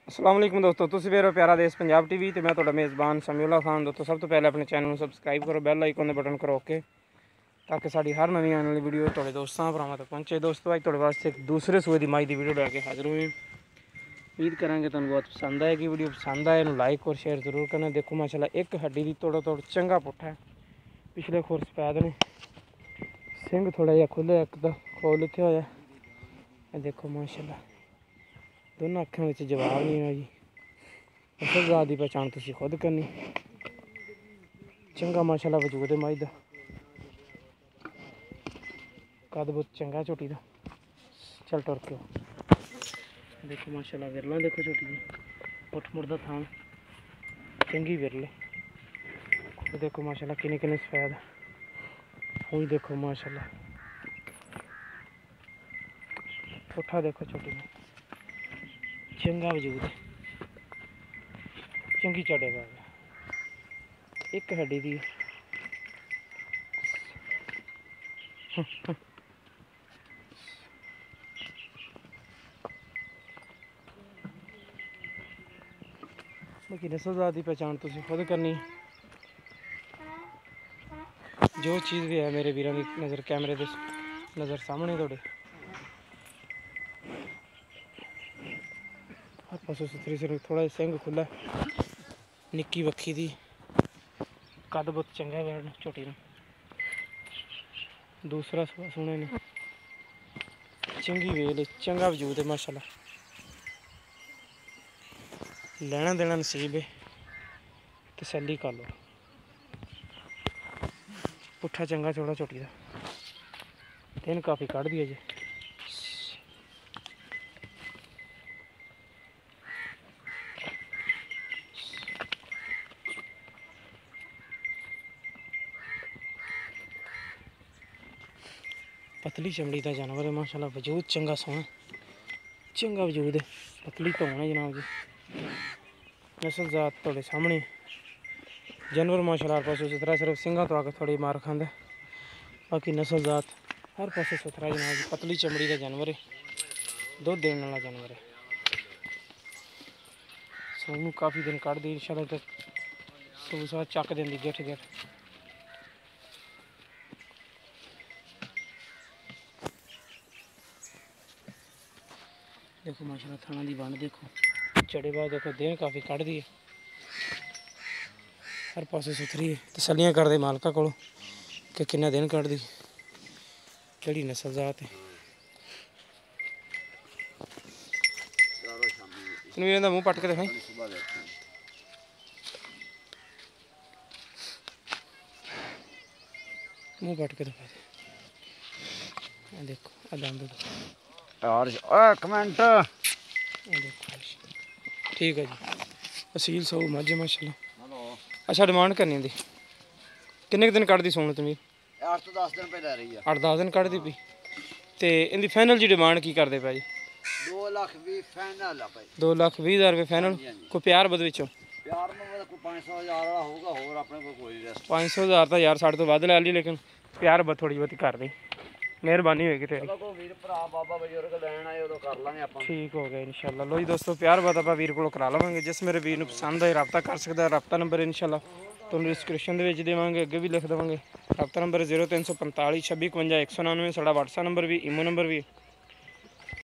अस्सलाम वालेकुम दोस्तों, तुसीं वेख रहे हो प्यारा देश पंजाब टीवी ते मैं तुहाडा मेज़बान शमीउल्लाह खान। दोस्तों सब तो पहले अपने चैनल को सबसक्राइब करो, बैल आइकन दे बटन करो ओके, ताकि साड़ी हर नवी आने वाली वीडियो तुहाडे दोस्तां भरावां तक पहुंचे। दोस्तों अज तुहाडे वास्ते एक दूसरे सूए दी माई दी वीडियो लैके हाजिर हुए। उम्मीद करांगे तुहानूं बहुत पसंद आएगी। वीडियो पसंद आए इन्हूं लाइक और शेयर जरूर करना। देखो माशाल्लाह एक हड्डी दी तोड़ो तोड़ चंगा पुट्ठा है, पिछले खुर सफैद ने, सिंग थोड़ा जिहा खुले, एक दा खोल लिखे होया। देखो माशाल्लाह दोनों अखां विच जवाब नहीं है जी। असल जात की पहचान तुसीं खुद करनी। चंगा माशाल्लाह वजूद है माई दा, कद बहुत चंगा झोटी दा। चल टुर के देखो माशाल्लाह विरला देखो झोटी दी, उठ मुड़दा थान चंगी विरले। खुद देखो माशाल्लाह किन्ने किन्ने सफैद हुई। देखो माशाल्लाह पुट्ठा देखो झोटी दा चंगा वजूद है, चंगी चढ़े बाग एक हड्डी दी। बाकी नस्ल जात की पहचान तुसीं खुद करनी। जो चीज़ भी है मेरे वीरों की नज़र कैमरे दे नज़र सामने थोड़े हर पासों सुथरी सिर्फ थोड़ा जिहा सिंग खुला, निक्की बक्खी दी, कद बहुत चंगा है झोटी ने। दूसरा सुने ने चंगी वेल चंगा वजूद है माशाल्लाह। लेना देना नसीब है, तसल्ली कर लो। पुट्ठा चंगा चौड़ा झोटी का दिन काफ़ी कढ़ दी है जी। पतली चमड़ी का जानवर है माशाल्लाह, वजूद चंगा सोहना चंगा वजूद है, पतली धौन है जनाब जी। नस्ल जात थोड़े सामने जानवर माशाल्लाह हर पासों सुथरा, सिर्फ सिंगा तो आके थोड़ी मार खांदा। बाकी नस्ल जात हर पासों सुथरा जनाब जी, पतली चमड़ी का जानवर है, दुध देने वाला जानवर है। सोनू काफ़ी दिन कढ़ दी इंशाल्लाह, तो सूसा चक देंदी गिठ गिठ। देखो माशाल्लाह थाना दी बंड देखो, चढ़े बाद देखो दिन काफ़ी कढ़ दी है, हर पासे सुथरी है। तसलियां कर दे मालका को कि किन्ना दिन कढ़ दी, केड़ी नस्ल जात है। तनवीर दा मूँह पट के दिखाई, मूँह पट के दिखा दे। देखो दंद यार एक मिनट देखो ठीक है जी। असील सौ मझ माशाल्लाह। अच्छा डिमांड करनी थी किन्ने दिन कढ़ दी सोनू तनवीर? 8 ਤੋਂ 10 ਦਿਨ ਪਹਿਲਾਂ ਰਹੀ ਆ। 8-10 दिन कढ़ दी पी ते इनकी फाइनल जी डिमांड की करते पा जी? 2,20,000 फाइनल आ भाई। 2,20,000 रुपये फाइनल। कोई प्यार बद विचों प्यार में कोई 500,000 वाला होगा, होर अपने कोई रेस्ट 500,000 तो यार साढ़े तो वध लै ली, लेकिन प्यार बद थोड़ी बहुती कर दी, मेहरबानी होएगी तेरी। चलो कोई वीर भरा बाबा बजुर्ग लैन आए उदों कर लांगे आपां। ठीक हो गया इंशाल्लाह। लो जी दोस्तों प्यार बात आप वीर को करा लवांगे। जिस मेरे वीर नूं पसंद आए रब्ता कर सकता है। रब्ता नंबर इंशाल्लाह तुहानूं डिस्क्रिप्शन दे विच देवांगे, अगे भी लिख देवांगे। रब्ता नंबर 0345 26 51 199। साडा WhatsApp नंबर भी, इमो नंबर भी